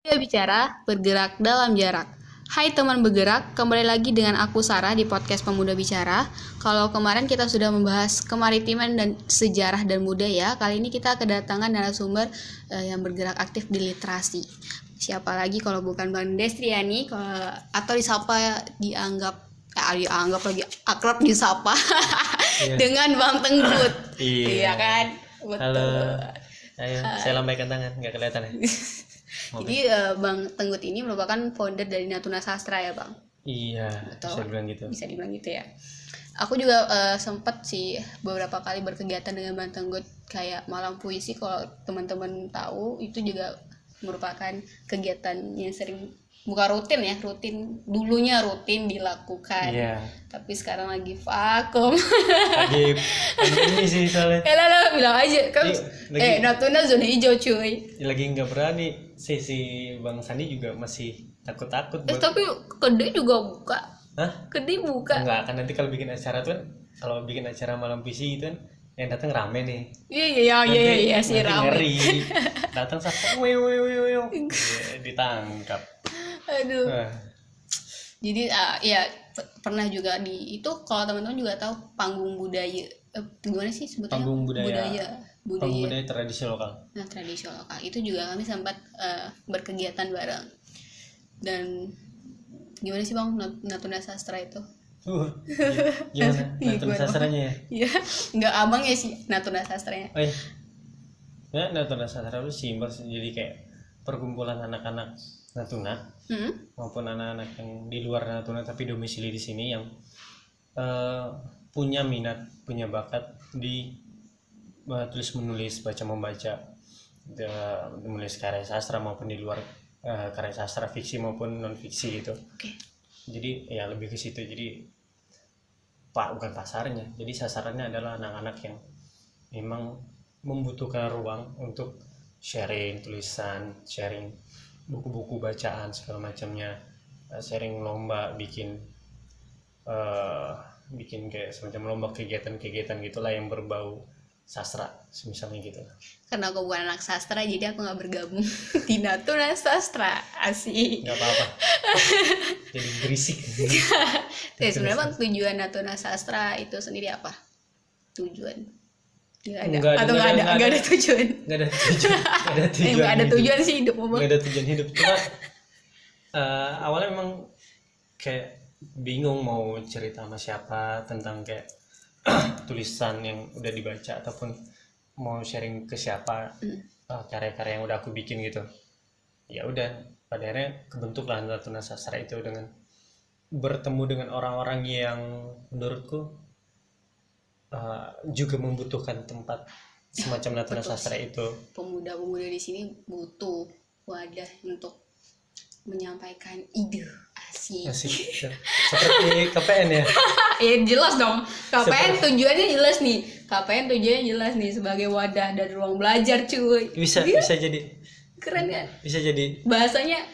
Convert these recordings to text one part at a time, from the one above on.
Dia bicara bergerak dalam jarak. Hai teman bergerak, kembali lagi dengan aku Sarah di podcast Pemuda Bicara. Kalau kemarin kita sudah membahas kemaritiman dan sejarah dan budaya, kali ini kita kedatangan narasumber yang bergerak aktif di literasi. Siapa lagi kalau bukan Bang Destriani, atau disapa dianggap lagi akrab disapa dengan Bang Tenggut. Iya kan? Betul. Halo. Ayo, saya lambaikan tangan, nggak kelihatan ya? Jadi Bang Tenggut ini merupakan founder dari Natuna Sastra ya Bang? Iya, betul. bisa dibilang gitu. Bisa dibilang gitu ya. Aku juga sempat sih beberapa kali berkegiatan dengan Bang Tenggut, kayak malam puisi. Kalau teman-teman tahu, itu juga merupakan kegiatan yang sering, bukan rutin ya, dulunya rutin dilakukan. Iya. Tapi sekarang lagi vakum. Lagi pandemi sih soalnya. Lah bilang aja kan. Lagi- Natuna zona hijau cuy. Lagi nggak berani. Si Bang Sandi juga masih takut-takut. Tapi kedai juga buka. Hah? Kedai buka. Enggak, kan nanti kalau bikin acara tuh kan, kalau bikin acara malam puisi itu kan yang datang rame nih. Iya sih Nanti rame. ngeri. Datang satu, ditangkap. Aduh. Nah, Jadi ya pernah juga di itu, kalau teman-teman juga tahu panggung budaya, gimana sih sebutnya? Panggung budaya. Budaya. budaya tradisi lokal. Nah, tradisi lokal itu juga kami sempat berkegiatan bareng. Dan gimana sih Bang Natuna Sastra itu? Gimana? Natuna Gimana? sastranya ya? Iya, nggak abang ya sih Natuna Sastranya. Oh iya. Ya, Natuna Sastra itu simbol, jadi kayak perkumpulan anak-anak Natuna maupun anak-anak yang di luar Natuna tapi domisili di sini yang punya minat, punya bakat di tulis menulis, baca membaca, menulis karya sastra maupun di luar karya sastra, fiksi maupun non fiksi gitu. Oke. Jadi ya lebih ke situ. Jadi bukan pasarnya, jadi sasarannya adalah anak-anak yang memang membutuhkan ruang untuk sharing tulisan, sharing buku-buku bacaan segala macamnya, sharing lomba, bikin kayak semacam lomba kegiatan-kegiatan gitulah yang berbau sastra misalnya gitu. Karena aku bukan anak sastra, jadi aku nggak bergabung di Natuna Sastra. Asik. Nggak apa-apa. Jadi berisik. Ya, sebenarnya Bang, tujuan Natuna Sastra itu sendiri apa? Tujuan? Nggak ada tujuan. Nggak ada tujuan. Nggak ada tujuan sih hidup Bang. Nggak ada tujuan hidup. Cuma awalnya memang kayak bingung mau cerita sama siapa tentang kayak tulisan yang udah dibaca ataupun mau sharing ke siapa karya-karya yang udah aku bikin gitu. Ya udah, pada akhirnya kebentuklah Natuna Sastra itu dengan bertemu dengan orang-orang yang menurutku juga membutuhkan tempat semacam Natuna Sastra itu. Pemuda-pemuda di sini butuh wadah untuk menyampaikan ide. Asik. Seperti KPN ya. Ya jelas dong. KPN tujuannya jelas nih. KPN tujuannya jelas nih, sebagai wadah dan ruang belajar cuy. Bisa jadi. Keren kan? Bisa jadi. Bahasanya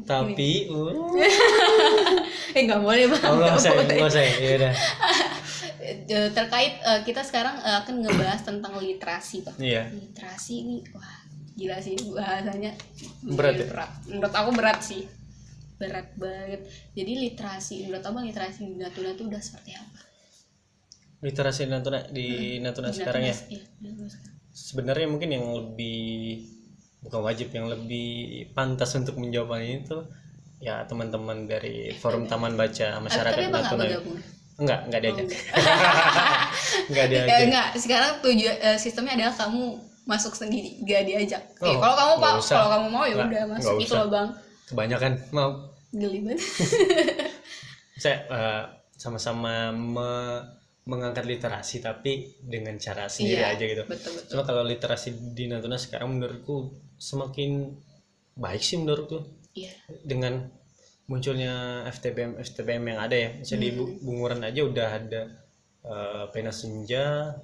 Tapi nggak boleh Bang. nggak usah. Ya udah. Terkait kita sekarang akan ngebahas tentang literasi Bang. Iya. Literasi ini wah gila sih bahasanya. Berat ya? Menurut aku berat sih. Berat banget. Jadi menurut Abang literasi di Natuna itu udah seperti apa? Literasi di Natuna sekarang ya. Iya, Sebenarnya mungkin yang lebih, bukan wajib, yang lebih pantas untuk menjawabnya itu ya teman-teman dari Forum Taman Baca Masyarakat tapi Abang Natuna. nggak bergabung? Enggak diajak. Enggak diajak. Enggak, sekarang sistemnya adalah kamu masuk sendiri, gak diajak. Kalau kamu mau ya udah masuk itu loh Bang. Kebanyakan mau. Geli banget. Saya sama-sama mengangkat literasi tapi dengan cara sendiri aja gitu. Betul. Cuma kalau literasi di Natuna sekarang menurutku semakin baik sih menurutku. Iya. Dengan munculnya FTBM yang ada ya. Misalnya di Bunguran aja udah ada Pena Senja,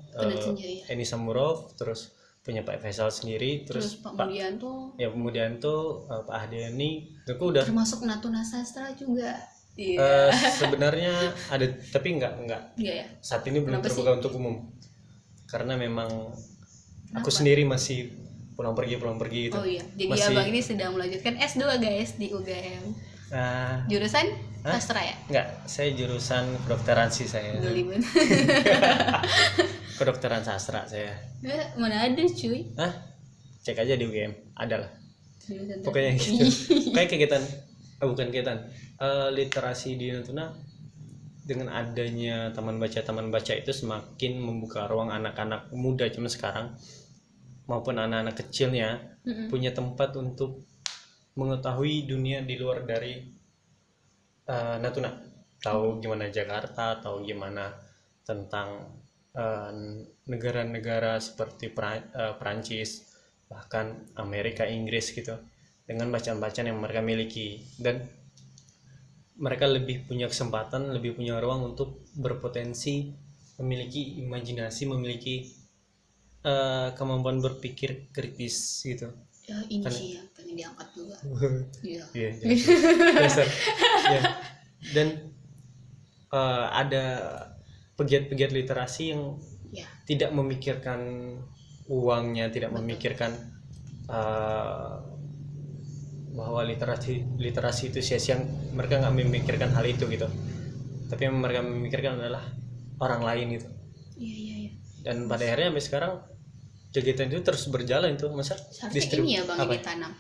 iya. Eni Samurov, terus punya Pak Faisal sendiri, terus Pak Mudianto. Ya Mudianto, Pak Ahdiani, itu udah termasuk Natuna Sastra juga. Sebenarnya ada tapi enggak Iya ya. saat ini belum terbuka untuk umum karena memang aku sendiri masih pulang pergi gitu. Oh iya, jadi Masih- abang ini sedang melanjutkan S2 guys di UGM. Jurusan sastra ya? Enggak, saya jurusan kedokteran sih saya. Geli banget. Kedokteran sastra saya. Mana ada cuy. Hah? Cek aja di UGM, ada lah. Jurusan Pokoknya sastra. gitu. Kayak kegiatan, bukan kegiatan, literasi di Natuna dengan adanya taman baca itu semakin membuka ruang anak-anak muda cuma sekarang maupun anak-anak kecilnya punya tempat untuk mengetahui dunia di luar dari Natuna, tahu gimana Jakarta, tahu gimana tentang negara-negara seperti Perancis, bahkan Amerika, Inggris gitu, dengan bacaan-bacaan yang mereka miliki, dan mereka lebih punya kesempatan, lebih punya ruang untuk berpotensi, memiliki imajinasi, memiliki kemampuan berpikir kritis gitu. Ya ini sih yang pengen diangkat juga. Iya. Iya, dasar. Ya. Dan ada pegiat-pegiat literasi yang Ya. tidak memikirkan uangnya, tidak memikirkan bahwa literasi itu sia-sia. Mereka nggak memikirkan hal itu gitu, tapi yang mereka memikirkan adalah orang lain gitu. Iya. Dan pada akhirnya sampai sekarang kegiatan itu terus berjalan tuh, masa Seharusnya ini ya bang,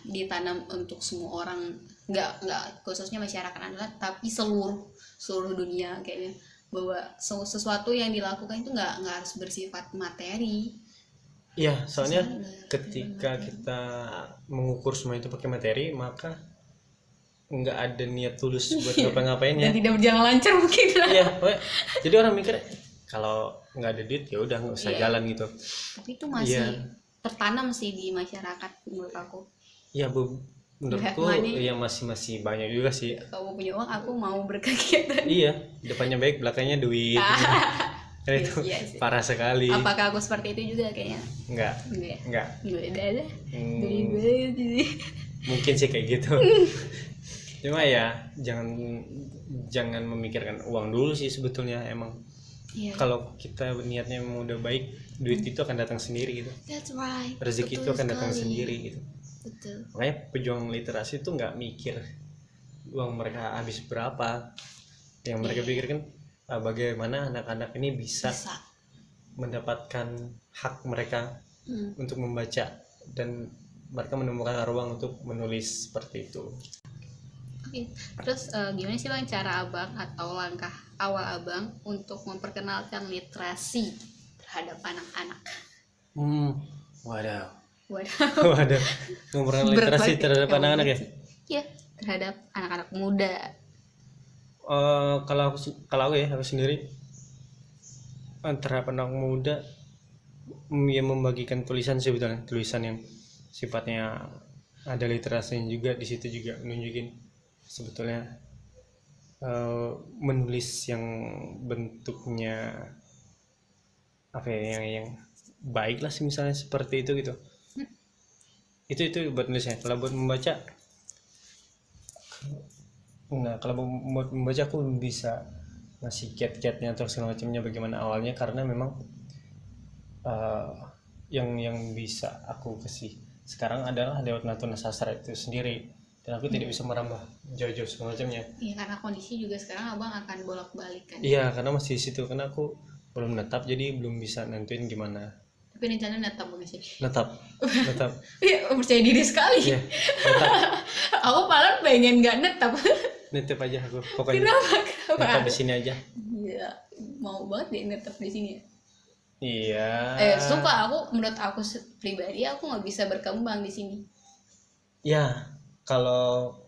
ditanam untuk semua orang, nggak khususnya masyarakat adat, tapi seluruh dunia kayaknya, bahwa sesuatu yang dilakukan itu nggak harus bersifat materi. Iya, soalnya ketika kita mengukur semua itu pakai materi, maka nggak ada niat tulus buat ngapa-ngapainnya. Dan tidak berjalan lancar mungkin lah. Iya, jadi orang mikir kalau nggak ada duit ya udah nggak usah jalan gitu. Tapi itu masih tertanam sih di masyarakat menurut aku. Iya, menurutku ya masih banyak juga sih. Kamu punya uang, aku mau berkegiatan. Iya, depannya baik, belakangnya duit. Kan itu parah sekali. Apakah aku seperti itu juga kayaknya? Enggak. Ada. Geli banget sih. Mungkin sih kayak gitu. Cuma ya jangan memikirkan uang dulu sih sebetulnya. Emang kalau kita niatnya memang udah baik, duit itu akan datang sendiri gitu. That's right. Rezeki itu akan datang sendiri gitu. Betul. Makanya pejuang literasi itu nggak mikir uang mereka habis berapa. Yang mereka pikirkan bagaimana anak-anak ini bisa mendapatkan hak mereka untuk membaca, dan mereka menemukan ruang untuk menulis seperti itu. Oke. Terus gimana sih bang cara abang atau langkah awal abang untuk memperkenalkan literasi terhadap anak-anak? Waduh. Memperkenalkan literasi terhadap anak-anak ya? Iya, terhadap anak-anak muda. Kalau aku sendiri terhadap anak muda ya membagikan tulisan sebetulnya, tulisan yang sifatnya ada literasinya juga. Di situ juga menunjukin sebetulnya menulis yang bentuknya apa ya, yang baik lah sih, misalnya seperti itu gitu. Itu buat nulisnya. Kalau buat membaca, kalau buat membaca aku bisa ngasih kiat-kiatnya atau segala macamnya bagaimana awalnya, karena memang yang bisa aku kasih sekarang adalah lewat Natuna Sastra itu sendiri, dan aku tidak bisa merambah jauh-jauh segala macamnya. Iya, karena kondisi juga sekarang abang akan bolak-balik kan. Iya, karena masih di situ, karena aku belum netap, jadi belum bisa nentuin gimana. Tapi rencana netap bukan sih? Netap. Iya, percaya diri sekali. Iya, netap. Aku malah pengen nggak netap. Netap aja aku, pokoknya. Kenapa? Netap di sini aja. Iya, mau banget deh netap di sini. Iya. Sumpah menurut aku pribadi aku nggak bisa berkembang di sini. Ya, kalau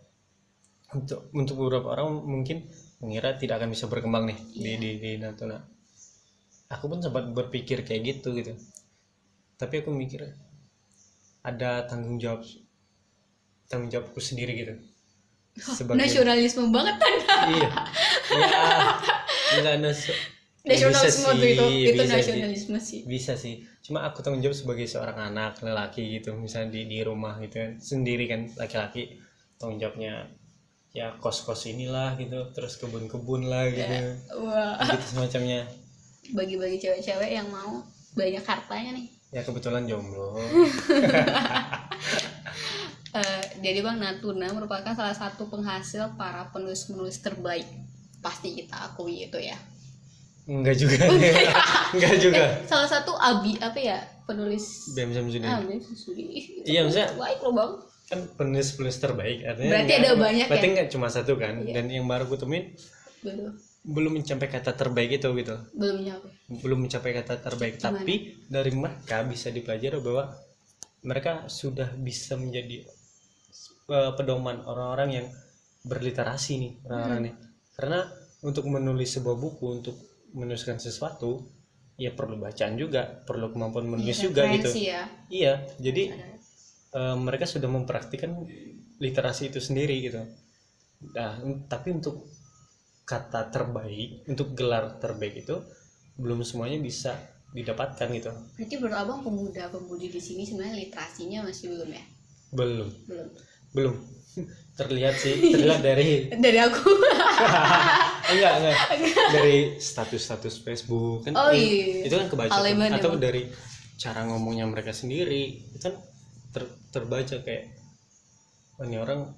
untuk beberapa orang mungkin mengira tidak akan bisa berkembang nih di Natuna. Aku pun sempat berpikir kayak gitu. Tapi aku mikir ada tanggung jawabku sendiri gitu. Sebagai nasionalisme banget kan? Iya. Ya, enggak nasionalisme itu bisa nasionalisme sih. Bisa sih. Cuma aku tanggung jawab sebagai seorang anak lelaki gitu, misalnya di rumah gitu kan, sendiri kan, laki-laki tanggung jawabnya ya kos-kos inilah gitu, terus kebun-kebun lah gitu. Wah. Gitu semacamnya. Bagi-bagi cewek-cewek yang mau banyak hartanya nih. Ya kebetulan jomblo. Jadi Bang, Natuna merupakan salah satu penghasil para penulis-penulis terbaik. Pasti kita akui itu ya. Enggak juga. Enggak juga. Salah satu apa ya, penulis BM Samsudin. BM Samsudin. Iya, maksudnya Baik loh Bang. kan penulis terbaik artinya Berarti ada banyak berarti ya? nggak cuma satu kan. Iya. Dan yang baru gue temuin Belum mencapai kata terbaik itu gitu, nyampe. belum mencapai kata terbaik. Gimana? Tapi dari mereka bisa dipelajari bahwa mereka sudah bisa menjadi pedoman orang-orang yang berliterasi nih, orang-orang nih. Karena untuk menulis sebuah buku, untuk menuliskan sesuatu, ya perlu bacaan juga, perlu kemampuan menulis juga gitu. Referensi ya. Iya, jadi mereka sudah mempraktikkan literasi itu sendiri gitu. Nah, tapi untuk kata terbaik, untuk gelar terbaik itu belum semuanya bisa didapatkan gitu. Berarti menurut Abang pemuda-pemudi di sini sebenarnya literasinya masih belum ya? Belum. Terlihat dari Dari aku. enggak dari status Facebook kan. Oh iya. Itu kan kebaca tuh. Aleman, Atau emang. dari cara ngomongnya mereka sendiri itu kan terbaca kayak ini orang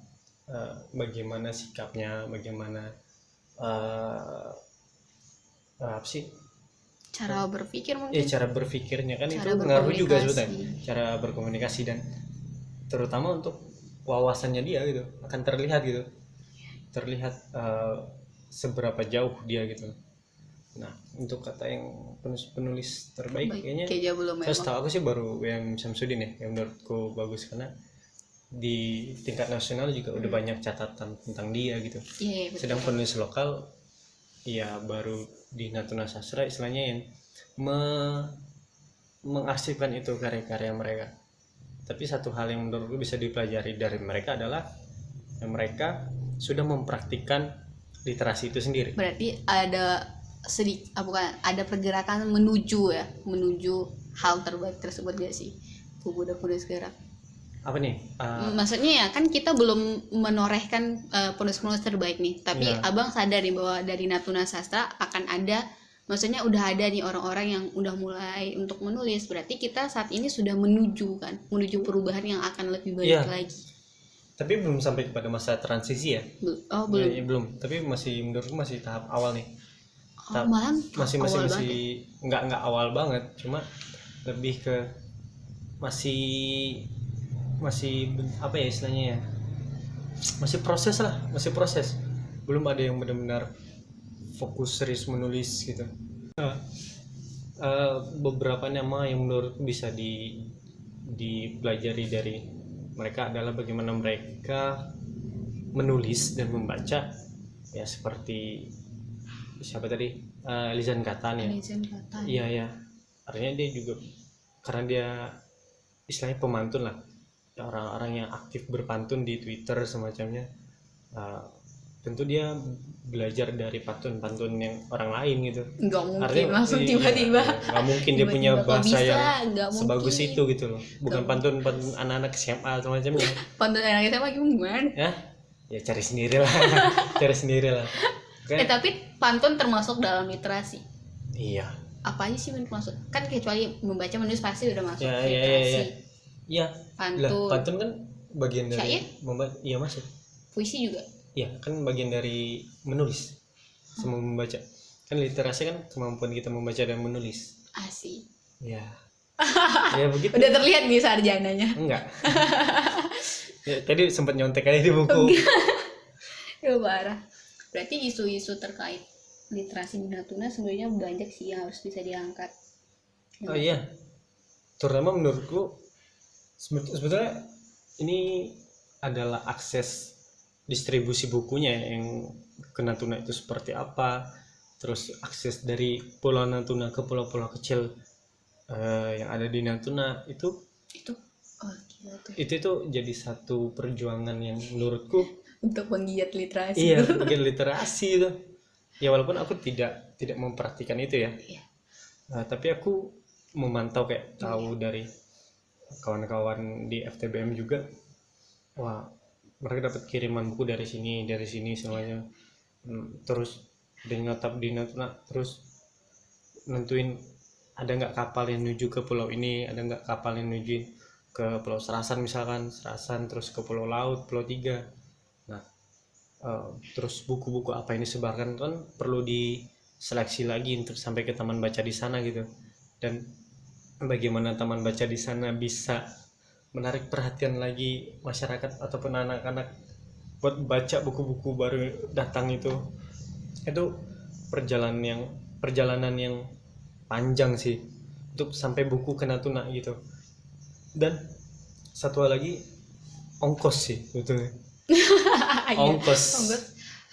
bagaimana sikapnya, bagaimana apa sih, Cara berpikir mungkin. cara berpikirnya kan Cara itu ngaruh juga berkomunikasi. sebetulnya cara berkomunikasi, dan terutama untuk wawasannya dia gitu akan terlihat seberapa jauh dia gitu. Nah, untuk kata yang penulis terbaik kayaknya Kayaknya belum saya memang. setahu aku sih baru WM Samsudin ya, yang menurutku bagus karena di tingkat nasional juga udah banyak catatan tentang dia gitu. Iya, betul. Sedang penulis lokal ya baru di Natuna Sastra istilahnya yang mengarsipkan itu karya-karya mereka. Tapi satu hal yang menurutku bisa dipelajari dari mereka adalah mereka sudah mempraktikkan literasi itu sendiri. Berarti ada ada pergerakan menuju hal terbaik tersebut gak sih? Pemuda-pemudi sekarang. Apa nih? Maksudnya ya kan kita belum menorehkan penulis-penulis terbaik nih, tapi Iya. Abang sadar nih bahwa dari Natuna Sastra akan ada, maksudnya udah ada nih orang-orang yang udah mulai untuk menulis. Berarti kita saat ini sudah menuju perubahan yang akan lebih baik Iya. lagi. Tapi belum sampai kepada masa transisi ya. Belum. Ya, belum. Tapi menurutku masih tahap awal nih. Malah masih awal banget ya. nggak awal banget, cuma lebih ke masih apa ya istilahnya ya, masih proses, belum ada yang benar-benar fokus serius menulis gitu. Beberapa nama yang menurut bisa dipelajari dari mereka adalah bagaimana mereka menulis dan membaca, ya seperti siapa tadi, Elizan Katan ya. Iya, artinya dia juga karena dia istilahnya pemantun lah, orang-orang yang aktif berpantun di Twitter semacamnya. Tentu dia belajar dari pantun-pantun yang orang lain gitu. Nggak mungkin Artinya, langsung iya, tiba-tiba. nggak mungkin dia punya Tiba-tiba, kok bahasa bisa? yang Nggak sebagus mungkin. itu gitu loh. Bukan pantun anak-anak SMA semacamnya. Pantun anak SMA gimana? Ya cari sendiri lah. Oke. Tapi pantun termasuk dalam literasi. Iya. Apa aja sih yang termasuk? Kan kecuali membaca menulis pasti udah masuk Ya. literasi. Iya. Pantun. Lah, pantun kan bagian dari Syair? iya masuk. Puisi juga. Iya, kan bagian dari menulis sama membaca. Kan literasi kan kemampuan kita membaca dan menulis. Asik. Ya. Ya begitu. Udah terlihat nih sarjananya. Enggak. Ya, tadi sempat nyontek aja di buku. Ya parah. Berarti isu-isu terkait literasi di Natuna sebenarnya banyak sih yang harus bisa diangkat. Oh iya. Terutama menurutku sebetulnya ini adalah akses distribusi bukunya yang ke Natuna itu seperti apa, terus akses dari Pulau Natuna ke pulau-pulau kecil yang ada di Natuna itu gila tuh. itu jadi satu perjuangan yang menurutku Untuk penggiat literasi. iya bagian literasi itu ya, walaupun aku tidak mempraktikkan itu ya. Iya. Tapi aku memantau kayak tahu dari kawan-kawan di FTBM juga, wah mereka dapat kiriman buku dari sini semuanya. Terus dia nyotap di Natuna, terus nentuin ada nggak kapal yang menuju ke pulau ini, ada nggak kapal yang menuju ke Pulau Serasan misalkan, Serasan terus ke Pulau Laut, Pulau Tiga. Nah, terus buku-buku apa yang disebarkan kan perlu diseleksi lagi untuk sampai ke taman baca di sana gitu. Dan bagaimana taman baca di sana bisa menarik perhatian lagi masyarakat ataupun anak-anak buat baca buku-buku baru datang itu perjalanan yang panjang sih untuk sampai buku ke Natuna gitu. Dan satu hal lagi, ongkos sih sebetulnya.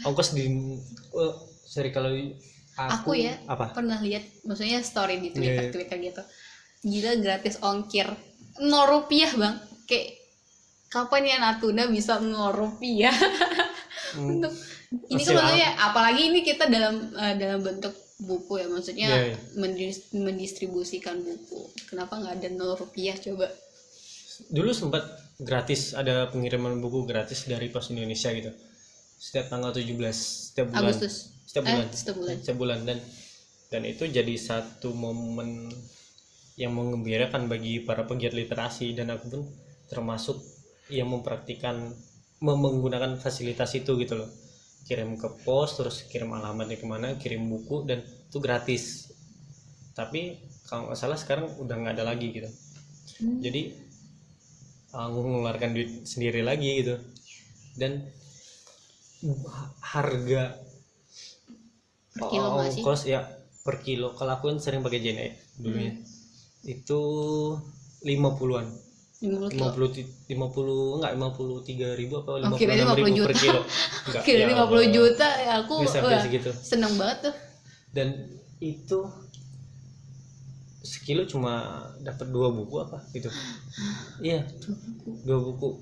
ongkos di sorry kalau aku ya apa pernah lihat maksudnya story di Yeah. Twitter gitu, gila gratis ongkir 0 rupiah bang, kayak kapan ya Natuna bisa 0 rupiah untuk ini kan Masih maksudnya apalagi ini kita dalam bentuk buku ya, maksudnya Yeah. mendistribusikan buku, kenapa nggak ada 0 rupiah coba. Dulu sempat gratis, ada pengiriman buku gratis dari Pos Indonesia gitu setiap tanggal 17 setiap bulan. Agustus Setiap bulan dan itu jadi satu momen yang mengembirakan bagi para pegiat literasi, dan aku pun termasuk yang menggunakan fasilitas itu gitu loh. Kirim ke pos, terus kirim alamatnya kemana, kirim buku, dan itu gratis. Tapi kalau nggak salah sekarang udah nggak ada lagi gitu. Jadi mengeluarkan duit sendiri lagi gitu. Dan harga Per kilo nggak sih? ongkos ya per kilo, kalau aku kan sering pakai JNE dulunya itu 50-an, 50 kilo. 50 enggak 53.000 apa Oh, kirain 56.000 50 per juta. kilo. Enggak, Kira ya 50 Allah. juta ya aku Bisa sampai wah, segitu. seneng banget tuh. Dan itu sekilo cuma dapat 2 buku apa gitu. Iya, 2 buku.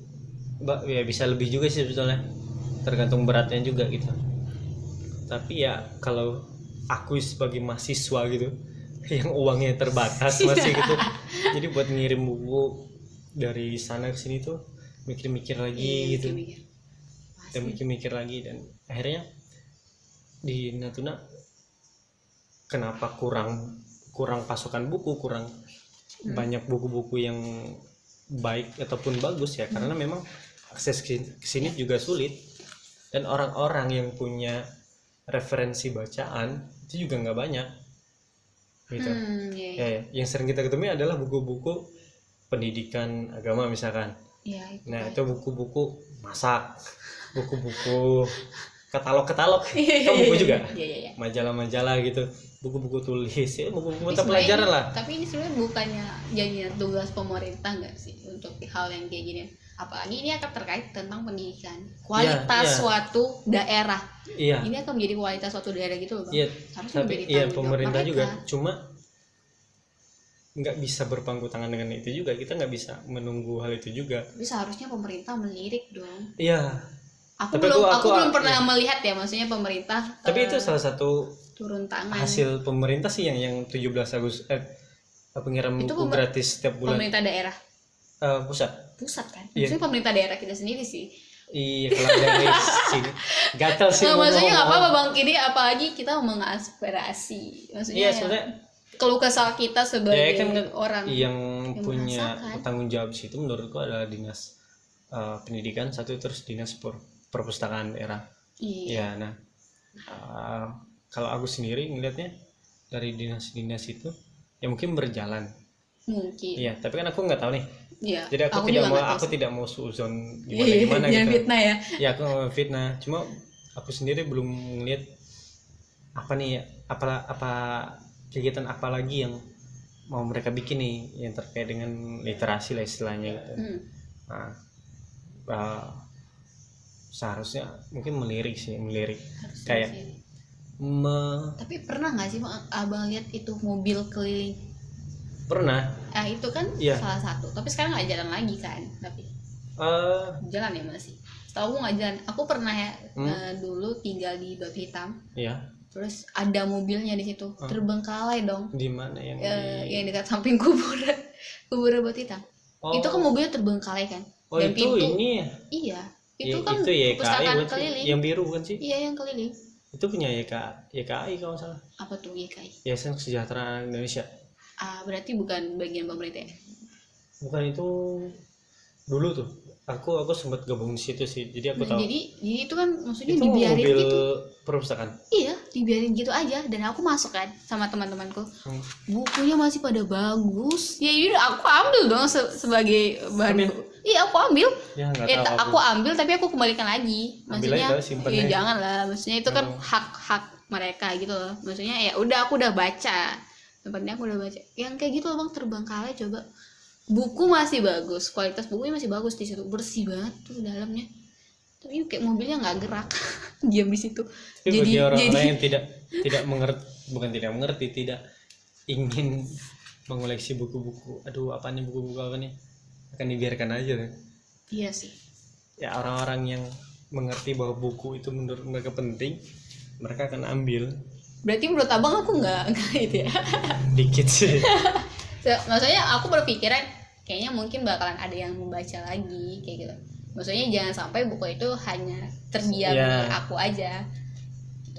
Mbak ya bisa lebih juga sih sebetulnya, tergantung beratnya juga gitu. Tapi ya kalau aku sebagai mahasiswa gitu yang uangnya terbatas masih gitu, jadi buat ngirim buku dari sana ke sini tuh mikir-mikir lagi gitu. Dan mikir-mikir lagi, dan akhirnya di Natuna kenapa kurang pasokan buku, kurang banyak buku-buku yang baik ataupun bagus ya, karena memang akses ke sini juga sulit, dan orang-orang yang punya referensi bacaan itu juga nggak banyak gitu. Ya, yang sering kita ketemu adalah buku-buku pendidikan agama misalkan. Nah itu buku-buku masak, buku-buku katalog kan buku juga, majalah-majalah gitu, buku-buku tulis ya, buku-buku mata pelajaran lah. Tapi ini sebenarnya bukannya jadinya tugas pemerintah nggak sih untuk hal yang kayak gini, apalagi ini akan terkait tentang pendidikan, kualitas suatu daerah. Ini akan menjadi kualitas suatu daerah gitu loh bang. Harusnya Tapi pemerintah juga, cuma nggak bisa berpangku tangan dengan itu juga, kita nggak bisa menunggu hal itu juga. Tapi seharusnya pemerintah melirik dong. Iya. Aku belum pernah melihat ya, maksudnya pemerintah. Tapi itu salah satu turun tangan. Hasil pemerintah sih yang 17 Agustus pengiriman buku gratis setiap bulan. Pemerintah daerah. Pusat kan. Maksudnya pemerintah daerah kita sendiri sih. Iya, kalau dari sini gatal sih. Maksudnya nggak apa-apa bang, ini apalagi kita mengaspirasi. Maksudnya iya, sebenarnya keluh kesah kita sebagai orang yang punya tanggung jawab situ menurutku adalah dinas pendidikan satu, terus dinas perpustakaan daerah. Iya. Nah kalau aku sendiri ngelihatnya dari dinas-dinas itu ya mungkin berjalan. Mungkin. Iya, tapi kan aku nggak tahu nih. Iya. Jadi aku tidak mau suzon gimana gitu. Jangan fitnah ya. Ya aku nggak fitnah. Cuma aku sendiri belum ngelihat apa nih ya, apa kegiatan apa lagi yang mau mereka bikin nih yang terkait dengan literasi lah istilahnya gitu. Nah, seharusnya mungkin melirik kayak tapi pernah nggak sih abang lihat itu mobil keliling? Pernah. Itu kan salah satu, tapi sekarang nggak jalan lagi kan? Tapi jalan ya masih. Setahu aku nggak jalan. Aku pernah ya dulu tinggal di Batu Hitam. Iya. Terus ada mobilnya di situ, terbengkalai dong. Di mana yang yang dekat samping kuburan Batu Hitam. Itu kan mobilnya terbengkalai kan? Dan itu pintu, ini ya? Iya. Itu kan perpustakaan keliling. Yang biru kan sih? Iya, yang keliling. Itu punya YKI kalau salah. Apa tuh YKI? Yayasan Kesejahteraan Indonesia. Berarti bukan bagian pemerintah ya? Bukan, itu dulu tuh aku sempat gabung di situ sih, jadi aku tahu. Jadi itu kan maksudnya Itu dibiarin mobil gitu. perpustakaan. Iya, dibiarin gitu aja. Dan aku masuk kan sama teman-temanku, Hmm. bukunya masih pada bagus. Ya udah aku ambil dong sebagai bahan Ambil? buku. Iya aku ambil. Ya nggak Ya, tahu aku ambil tapi aku kembalikan lagi. Ambil Maksudnya, aja, simpen ya aja. jangan lah. Maksudnya itu kan Oh. hak mereka gitu loh. Maksudnya ya udah aku udah baca. Tempatnya aku udah baca. Yang kayak gitu loh bang, terbengkalai coba. Buku masih bagus, kualitas bukunya masih bagus di situ, bersih banget tuh dalamnya. Tapi kayak mobilnya nggak gerak, diam di situ. Tapi bagi orang-orang yang tidak mengerti, bukan tidak mengerti, tidak ingin mengoleksi buku-buku, aduh apa nih buku-buku apa nih, akan dibiarkan aja kan. Iya sih. Ya orang-orang yang mengerti bahwa buku itu menurut mereka penting, mereka akan ambil. Berarti menurut abang aku nggak itu ya. Dikit sih. Maksudnya aku berpikiran kayaknya mungkin bakalan ada yang membaca lagi kayak gitu. Maksudnya jangan sampai buku itu hanya terdiam Iya. di aku aja.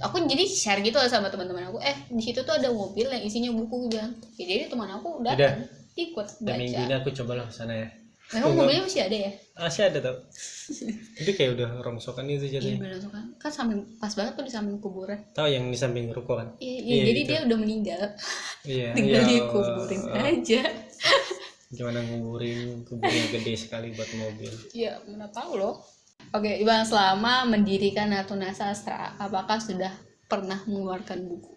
Aku jadi share gitu lah sama teman-teman aku. Di situ tuh ada mobil yang isinya buku bilang. Ya, jadi teman aku datang ikut Dan minggu ini baca. aku cobalah ke sana ya. Memang mobilnya masih ada ya? Masih ada tau. Itu kayak udah rongsokan itu Iya jadinya. benar kan samping pas banget tuh di samping kuburan. Tahu yang di samping ruko kan? Iya, jadi itu. dia udah meninggal. Iya. Tinggal ya dikuburin Allah. aja. Gimana nguburin kuburnya gede sekali buat mobil. Ya mana tahu loh. Oke, Bang, selama mendirikan Natuna Sastra, apakah sudah pernah mengeluarkan buku?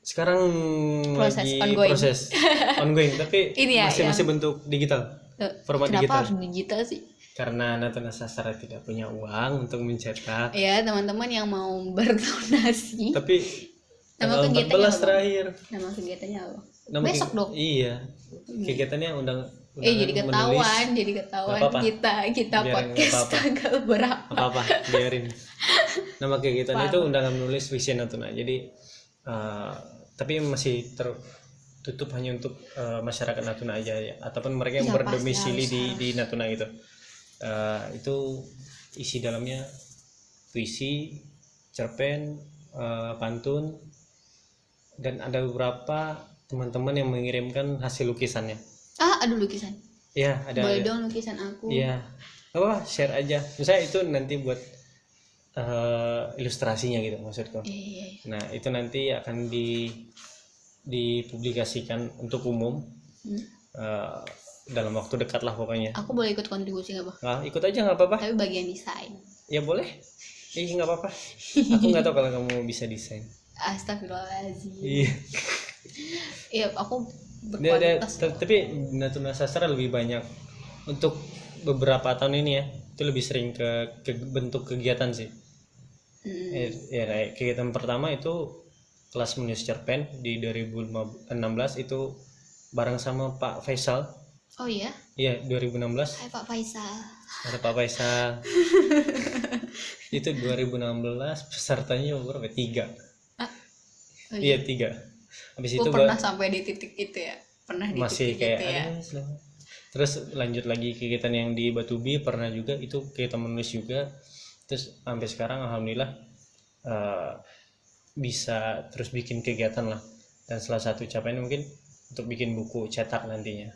Sekarang Proses, lagi ongoing. proses ongoing, tapi Ini ya, masih yang- bentuk digital. Format Kenapa digital. harus digital sih? Karena Natuna Sastra tidak punya uang untuk mencetak. Ya, teman-teman yang mau berdonasi. Tapi Nama tanggal kegiatannya 14 apa? terakhir. Nama kegiatannya apa? Nama Besok dong. Iya. Kegiatannya undang Jadi ketahuan, Apa-apa. kita Biarin, podcast apa-apa. tanggal berapa? apa biarin. Nama kegiatannya Apa? itu undangan menulis puisi Natuna. Jadi tapi masih tertutup hanya untuk masyarakat Natuna aja ya, ataupun mereka yang Ya, berdomisili pasti harus. di Natuna gitu. Itu isi dalamnya puisi, cerpen, pantun, dan ada beberapa teman-teman yang mengirimkan hasil lukisannya. Aduh lukisan. Ya, ada. Boleh dong lukisan aku. Iya. Apa share aja. Misalnya itu nanti buat ilustrasinya gitu maksudku. Iya. Nah, itu nanti akan dipublikasikan untuk umum dalam waktu dekat lah pokoknya. Aku boleh ikut kontribusi nggak, Bang? Nah, ikut aja nggak apa-apa. Tapi bagian desain. Ya boleh. Nggak apa-apa. Aku nggak tahu kalau kamu bisa desain. Astagfirullahaladzim. Iya. Iya, aku Berkualitas. berkualitas. Tapi Natuna Sastra lebih banyak untuk beberapa tahun ini ya. Itu lebih sering ke bentuk kegiatan sih. Ya, kayak kegiatan pertama itu kelas menulis cerpen di 2016 itu bareng sama Pak Faisal. Oh iya? Iya, 2016 Hai Pak Faisal. ada Pak Faisal. Itu 2016 pesertanya berapa? 3. Oh Iya, 3. Habis Aku itu pernah sampai di titik itu ya. Pernah di masih titik kayak itu ya. terus lanjut lagi kegiatan yang di Batubi pernah juga, itu kegiatan menulis juga. Terus sampai sekarang alhamdulillah bisa terus bikin kegiatan lah, dan salah satu capaian mungkin untuk bikin buku cetak nantinya.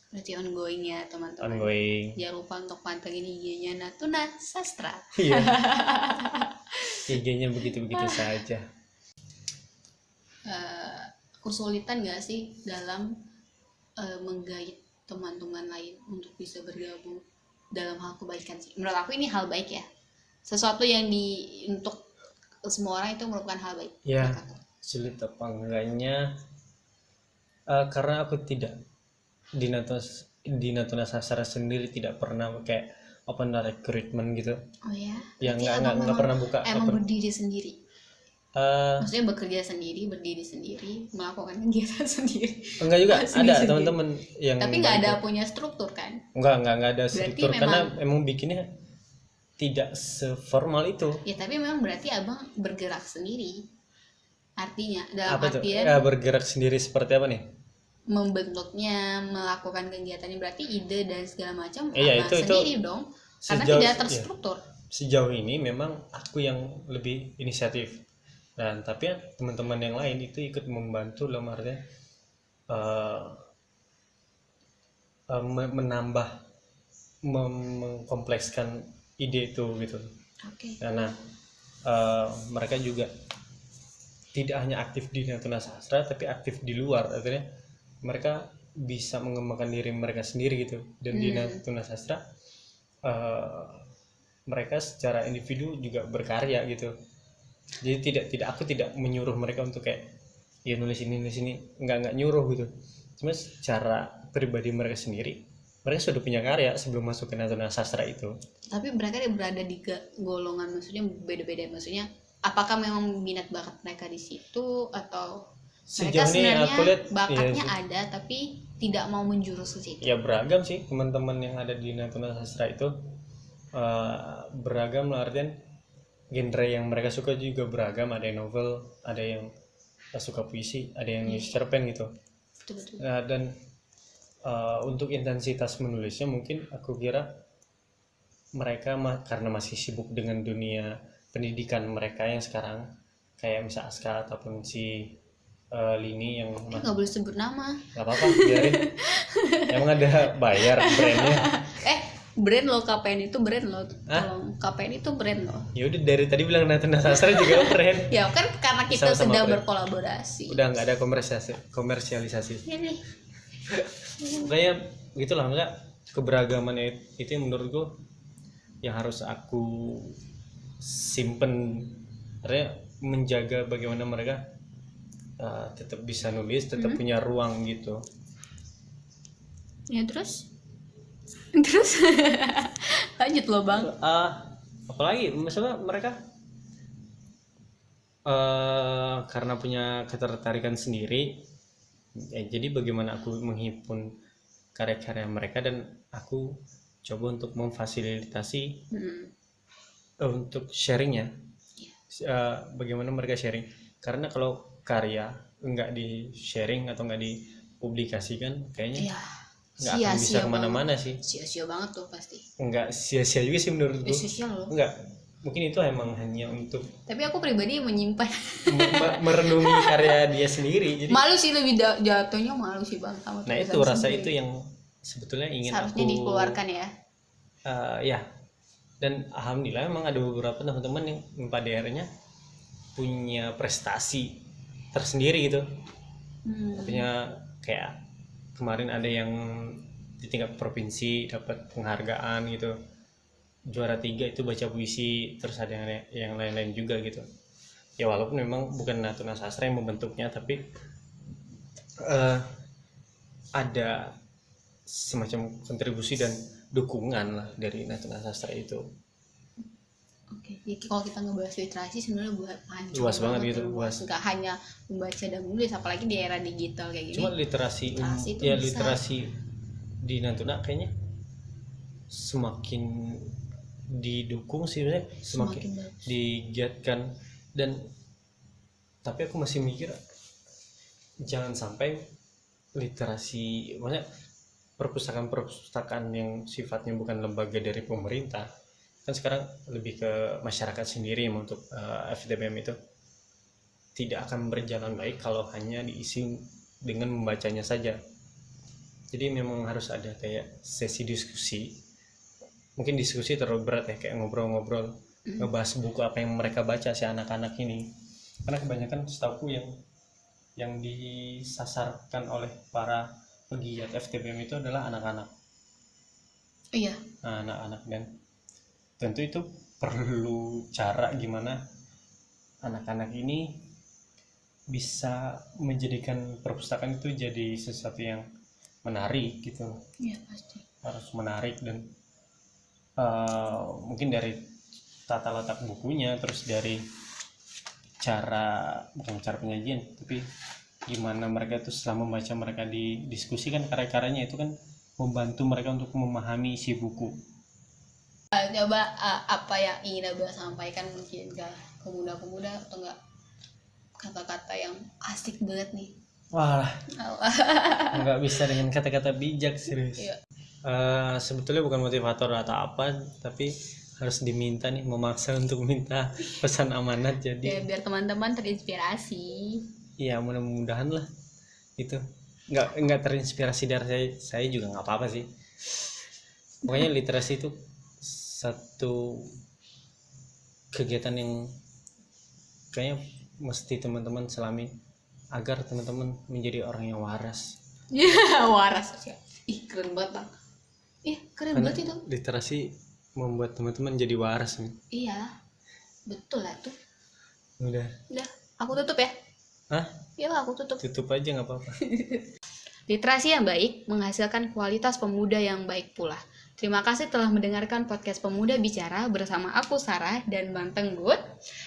Berarti ongoing ya teman-teman. Ongoing. Jangan lupa untuk pantengin IG-nya Natuna Sastra. Iya. IG-nya begitu-begitu saja. Kesulitan gak sih dalam menggait teman-teman lain untuk bisa bergabung dalam hal kebaikan sih? Menurut aku ini hal baik ya. Sesuatu yang untuk semua orang itu merupakan hal baik. Ya, menurut aku. sulit apa enggaknya karena aku tidak di Natuna Sastra sendiri tidak pernah kayak open recruitment gitu. Oh ya. Ya Berarti abang nggak pernah buka emang open. berdiri sendiri. Maksudnya bekerja sendiri, berdiri sendiri, melakukan kegiatan sendiri. Enggak juga ada Sendiri. teman-teman yang Tapi nggak ada punya struktur kan? enggak ada Berarti struktur karena emang bikinnya tidak seformal itu. Ya tapi memang berarti abang bergerak sendiri. Artinya dalam Apa tuh? artian Bergerak sendiri seperti apa nih? membentuknya, melakukan kegiatannya, berarti ide dan segala macam Iya, abang itu sendiri dong. Karena sejauh- tidak iya. terstruktur. Sejauh ini memang aku yang lebih inisiatif, dan tapi teman-teman yang lain itu ikut membantu dalam artinya eh, menambah mengkomplekskan ide itu gitu. Oke. Karena mereka juga tidak hanya aktif di Natuna Sastra tapi aktif di luar, artinya mereka bisa mengembangkan diri mereka sendiri gitu. Dan di Natuna Sastra mereka secara individu juga berkarya gitu. Jadi aku tidak menyuruh mereka untuk kayak ya nulis ini nggak nyuruh gitu. Cuma secara pribadi mereka sendiri, mereka sudah punya karya sebelum masuk ke Natuna Sastra itu. Tapi mereka berada di golongan, maksudnya beda-beda, maksudnya apakah memang minat bakat mereka di situ atau mereka sebenarnya bakatnya ada tapi tidak mau menjurus ke situ? Ya beragam sih teman-teman yang ada di Natuna Sastra itu, beragam lah, artian genre yang mereka suka juga beragam. Ada yang novel, ada yang suka puisi, ada yang nulis cerpen gitu. Betul-betul. Dan untuk intensitas menulisnya mungkin aku kira mereka karena masih sibuk dengan dunia pendidikan mereka yang sekarang, kayak misal Aska ataupun si Lini yang nggak boleh sebut nama. Nggak apa-apa, biarin. Emang ada bayar brandnya? Brand lo, KPN itu brand lo. Tolong, KPN itu brand lo. Ya udah, dari tadi bilang Natuna Sastra juga brand. Ya kan karena kita Sama-sama sedang brand. berkolaborasi. Udah nggak ada komersialisasi. Iya nih. Kayak gitulah, enggak, keberagaman itu yang menurutku yang harus aku simpen, artinya menjaga bagaimana mereka tetap bisa nulis, tetap punya ruang gitu. Ya terus lanjut lo bang. Apalagi misalnya mereka karena punya ketertarikan sendiri, ya, jadi bagaimana aku menghimpun karya-karya mereka dan aku coba untuk memfasilitasi untuk sharingnya. Bagaimana mereka sharing, karena kalau karya enggak di sharing atau enggak dipublikasikan, kayaknya nggak akan bisa kemana-mana sih. Sia-sia banget tuh pasti. Enggak sia-sia juga sih menurutku. Sia-sia loh. Enggak, mungkin itu emang hanya untuk tapi aku pribadi menyimpan merenungi karya dia sendiri. Jadi malu sih, lebih jatuhnya malu sih bang sama nah itu rasa sendiri. Itu yang sebetulnya ingin seharusnya aku dikeluarkan ya. Ya, dan alhamdulillah memang ada beberapa teman-teman yang pada akhirnya punya prestasi tersendiri gitu. Artinya kayak kemarin ada yang di tingkat provinsi dapat penghargaan gitu, juara 3 itu baca puisi, terus ada yang lain-lain juga gitu. Ya walaupun memang bukan Natuna Sastra yang membentuknya, tapi ada semacam kontribusi dan dukungan lah dari Natuna Sastra itu. Oke, jadi kalau kita ngebahas literasi sebenarnya buat panjang, luas banget gitu, luas. Nggak hanya membaca dan menulis, apalagi di era digital kayak gini. Cuma literasi ya bisa. Literasi di Natuna kayaknya semakin didukung sih, semakin digiatkan. Dan tapi aku masih mikir jangan sampai literasi, maksudnya perpustakaan yang sifatnya bukan lembaga dari pemerintah, kan sekarang lebih ke masyarakat sendiri yang untuk FTBM itu tidak akan berjalan baik kalau hanya diisi dengan membacanya saja. Jadi memang harus ada kayak sesi diskusi, mungkin diskusi terlalu berat ya, kayak ngobrol-ngobrol, ngebahas buku apa yang mereka baca si anak-anak ini, karena kebanyakan setahu yang disasarkan oleh para pegiat FTBM itu adalah anak-anak. Iya. Nah, anak-anak, dan tentu itu perlu cara gimana anak-anak ini bisa menjadikan perpustakaan itu jadi sesuatu yang menarik gitu. Iya pasti. Harus menarik, dan mungkin dari tata letak bukunya, terus dari bukan cara penyajian, tapi gimana mereka itu setelah membaca, mereka didiskusikan karya-karyanya, itu kan membantu mereka untuk memahami isi buku. Coba apa yang ingin Abah sampaikan mungkin ke pemuda-pemuda, atau enggak kata-kata yang asik banget nih? Wah, nggak bisa dengan kata-kata bijak, serius. Iya. Sebetulnya bukan motivator atau apa, tapi harus diminta nih, memaksa untuk minta pesan amanat, jadi ya, biar teman-teman terinspirasi. Iya, mudah-mudahan lah itu. nggak terinspirasi dari saya juga nggak apa-apa sih. Pokoknya literasi itu satu kegiatan yang kayaknya mesti teman-teman selami agar teman-teman menjadi orang yang waras. Ya, waras. Ih, keren banget, Bang. Ih, keren Karena banget itu. literasi membuat teman-teman jadi waras. Iya, betul lah tuh. Udah. Aku tutup ya. Hah? Iya, aku tutup. Tutup aja nggak apa-apa. Literasi yang baik menghasilkan kualitas pemuda yang baik pula. Terima kasih telah mendengarkan podcast Pemuda Bicara bersama aku Sarah dan Bang Tenggut.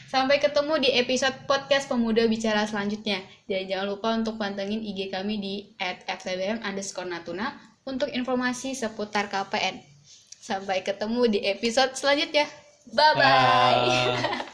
Sampai ketemu di episode podcast Pemuda Bicara selanjutnya. Dan jangan lupa untuk pantengin IG kami di @ftbm_natuna untuk informasi seputar KPN. Sampai ketemu di episode selanjutnya. Bye-bye.